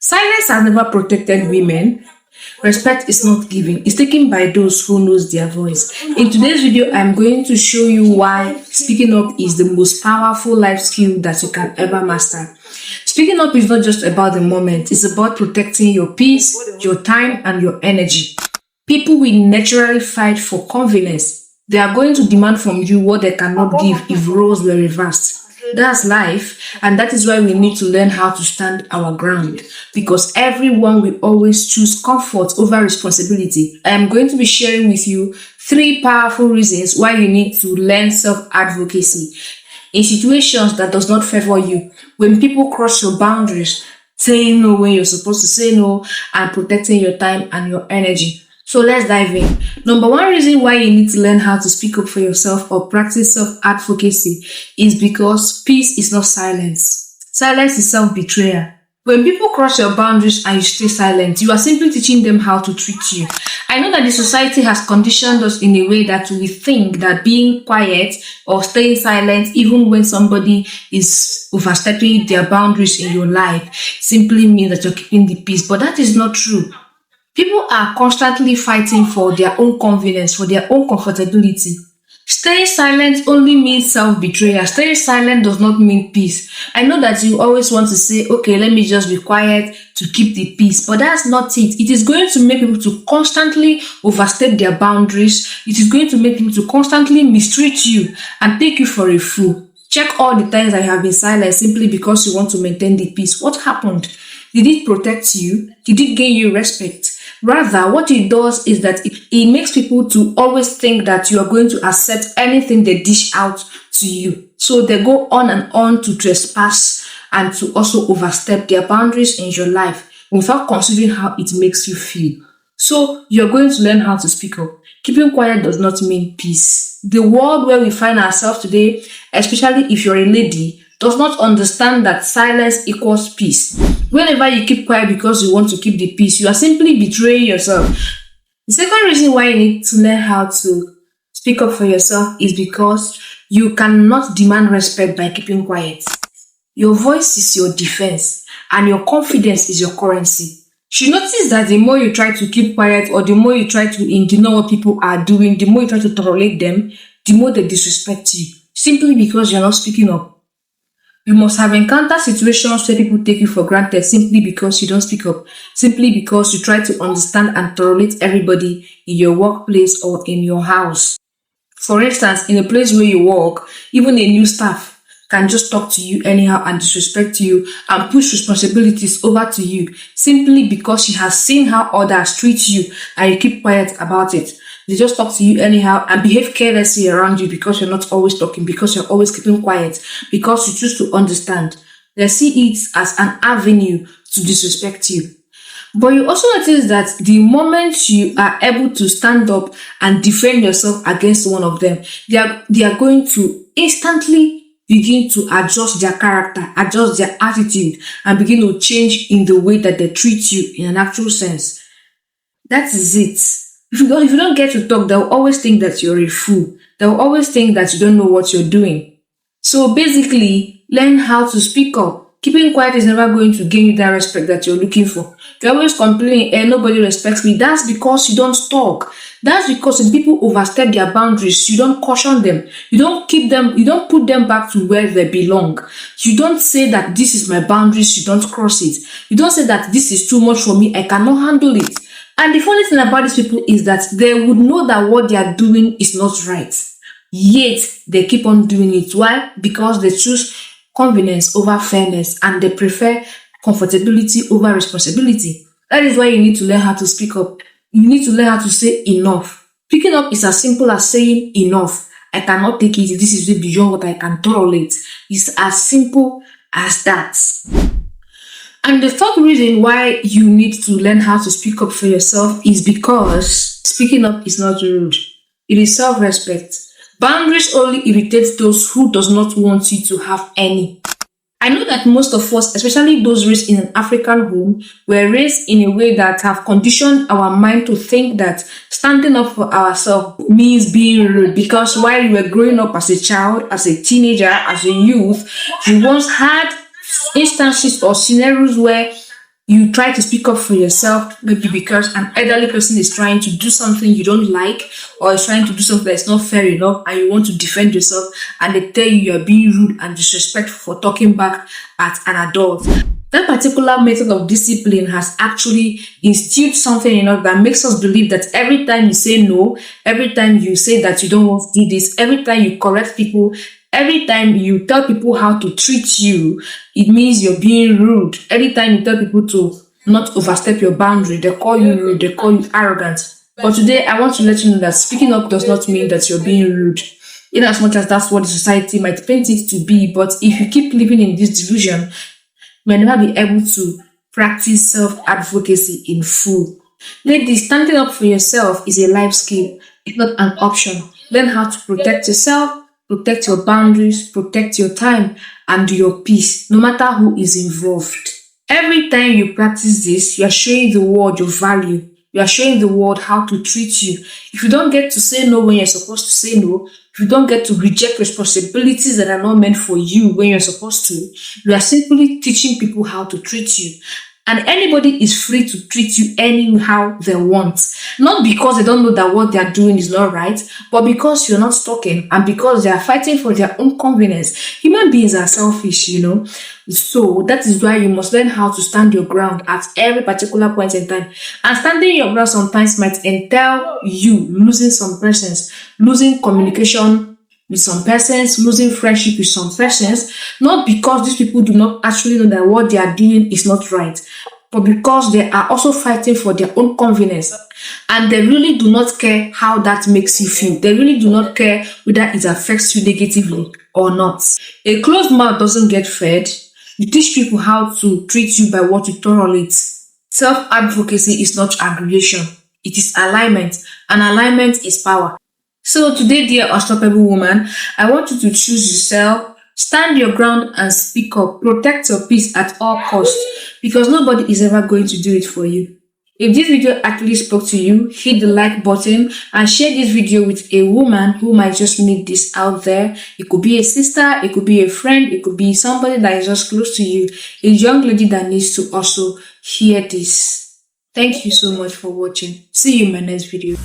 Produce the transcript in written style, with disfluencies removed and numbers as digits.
Silence has never protected women. Respect is not given. It's taken by those who knows their voice. In today's video, I'm going to show you why speaking up is the most powerful life skill that you can ever master. Speaking up is not just about the moment. It's about protecting your peace, your time, and your energy. People will naturally fight for convenience. They are going to demand from you what they cannot give if roles were reversed. That's life, and that is why we need to learn how to stand our ground, because everyone will always choose comfort over responsibility. I am going to be sharing with you 3 powerful reasons why you need to learn self-advocacy in situations that does not favor you. When people cross your boundaries, saying no when you're supposed to say no, and protecting your time and your energy. So let's dive in. Number 1 reason why you need to learn how to speak up for yourself or practice self-advocacy is because peace is not silence. Silence is self-betrayal. When people cross your boundaries and you stay silent, you are simply teaching them how to treat you. I know that the society has conditioned us in a way that we think that being quiet or staying silent, even when somebody is overstepping their boundaries in your life, simply means that you're keeping the peace. But that is not true. People are constantly fighting for their own convenience, for their own comfortability. Staying silent only means self-betrayal. Staying silent does not mean peace. I know that you always want to say, okay, let me just be quiet to keep the peace, but that's not it. It is going to make people to constantly overstep their boundaries. It is going to make people to constantly mistreat you and take you for a fool. Check all the times I have been silent simply because you want to maintain the peace. What happened? Did it protect you? Did it gain you respect? Rather, what it does is that it makes people to always think that you are going to accept anything they dish out to you. So they go on and on to trespass and to also overstep their boundaries in your life without considering how it makes you feel. So you're going to learn how to speak up. Keeping quiet does not mean peace. The world where we find ourselves today, especially if you're a lady, does not understand that silence equals peace. Whenever you keep quiet because you want to keep the peace, you are simply betraying yourself. The second reason why you need to learn how to speak up for yourself is because you cannot demand respect by keeping quiet. Your voice is your defense, and your confidence is your currency. You notice that the more you try to keep quiet, or the more you try to ignore what people are doing, the more you try to tolerate them, the more they disrespect you, simply because you're not speaking up. You must have encountered situations where people take you for granted simply because you don't speak up, simply because you try to understand and tolerate everybody in your workplace or in your house. For instance, in a place where you work, even a new staff can just talk to you anyhow and disrespect you and push responsibilities over to you simply because she has seen how others treat you and you keep quiet about it. They just talk to you anyhow and behave carelessly around you because you're not always talking, because you're always keeping quiet, because you choose to understand. They see it as an avenue to disrespect you. But you also notice that the moment you are able to stand up and defend yourself against one of them, they are going to instantly begin to adjust their character, adjust their attitude, and begin to change in the way that they treat you in an actual sense. That is it. If you don't get to talk, they'll always think that you're a fool. They'll always think that you don't know what you're doing. So basically, learn how to speak up. Keeping quiet is never going to gain you that respect that you're looking for. You're always complaining, nobody respects me. That's because you don't talk. That's because when people overstep their boundaries, you don't caution them. You don't put them back to where they belong. You don't say that this is my boundaries, you don't cross it. You don't say that this is too much for me, I cannot handle it. And the funny thing about these people is that they would know that what they are doing is not right. Yet, they keep on doing it. Why? Because they choose convenience over fairness and they prefer comfortability over responsibility. That is why you need to learn how to speak up. You need to learn how to say enough. Picking up is as simple as saying enough. I cannot take it. This is way beyond what I can tolerate. It's as simple as that. And the third reason why you need to learn how to speak up for yourself is because speaking up is not rude. It is self-respect. Boundaries only irritate those who does not want you to have any. I know that most of us, especially those raised in an African home, were raised in a way that have conditioned our mind to think that standing up for ourselves means being rude, because while you were growing up as a child, as a teenager, as a youth, you once had instances or scenarios where You try to speak up for yourself, maybe because an elderly person is trying to do something you don't like, or is trying to do something that's not fair enough, and you want to defend yourself, and they tell you you're being rude and disrespectful for talking back at an adult. That particular method of discipline has actually instilled something in us that makes us believe that every time you say no, every time you say that you don't want to do this, every time you correct people, every time you tell people how to treat you, it means you're being rude. Every time you tell people to not overstep your boundary, they call you rude, they call you arrogant. But today, I want to let you know that speaking up does not mean that you're being rude. In as much as that's what the society might paint it to be, but if you keep living in this delusion, you may never be able to practice self-advocacy in full. Ladies, standing up for yourself is a life skill. It's not an option. Learn how to protect yourself, protect your boundaries, protect your time and your peace, no matter who is involved. Every time you practice this, you are showing the world your value. You are showing the world how to treat you. If you don't get to say no when you're supposed to say no, if you don't get to reject responsibilities that are not meant for you when you're supposed to, you are simply teaching people how to treat you. And anybody is free to treat you anyhow they want. Not because they don't know that what they are doing is not right, but because you're not talking and because they are fighting for their own convenience. Human beings are selfish, So that is why you must learn how to stand your ground at every particular point in time. And standing your ground sometimes might entail you losing some persons, losing communication with some persons, losing friendship with some persons, not because these people do not actually know that what they are doing is not right, but because they are also fighting for their own convenience. And they really do not care how that makes you feel. They really do not care whether it affects you negatively or not. A closed mouth doesn't get fed. You teach people how to treat you by what you tolerate. Self-advocacy is not aggregation. It is alignment. And alignment is power. So today, dear unstoppable woman, I want you to choose yourself, stand your ground and speak up. Protect your peace at all costs because nobody is ever going to do it for you. If this video actually spoke to you, hit the like button and share this video with a woman who might just need this out there. It could be a sister, it could be a friend, it could be somebody that is just close to you, a young lady that needs to also hear this. Thank you so much for watching. See you in my next video.